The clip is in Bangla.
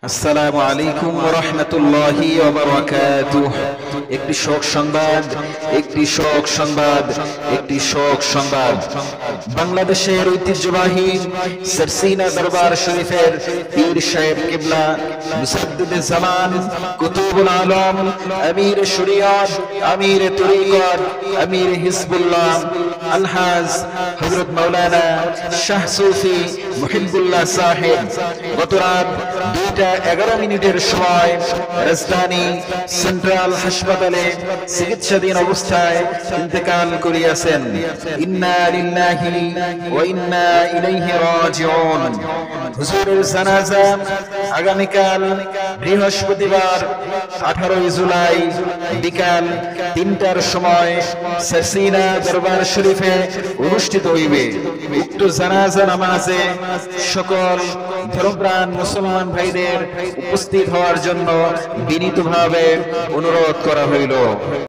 আসসালামু আলাইকুম ওয়া রাহমাতুল্লাহি ওয়া বারাকাতুহু। একটি শোক সংবাদ, একটি শোক সংবাদ, একটি শোক সংবাদ। বাংলাদেশের ঐতিহ্যবাহী সারসিনা দরবার শরীফের পীর সাহেব কিবলা মুসাদ্দিদে জামান কুতুবুল আলম আমির শরিয়ত আমির তরিকত আমির হিজবুল্লাহ আলহাজ হযরত মাওলানা শাহ সুফি মুহিবুল্লাহ সাহেব গত রাত 2:11 সময় রাজধানী সেন্ট্রাল হাসপাতালে চিকিৎসাধীন অবস্থায় ইন্তেকাল করিয়াছেন। ইন্না লিল্লাহি ওয়া ইন্না ইলাইহি রাজিউন। হুজুরের জানাজা আগামীকাল বৃহস্পতিবার 18 জুলাই বিকাল 3টার সময় সারসিনা দরবার শরীফে অনুষ্ঠিত হইবে। উক্ত জানাজা নামাজে সকল ধর্মপ্রাণ মুসলমান ভাইদের উপস্থিত হওয়ার জন্য বিনীতভাবে অনুরোধ করা হইল।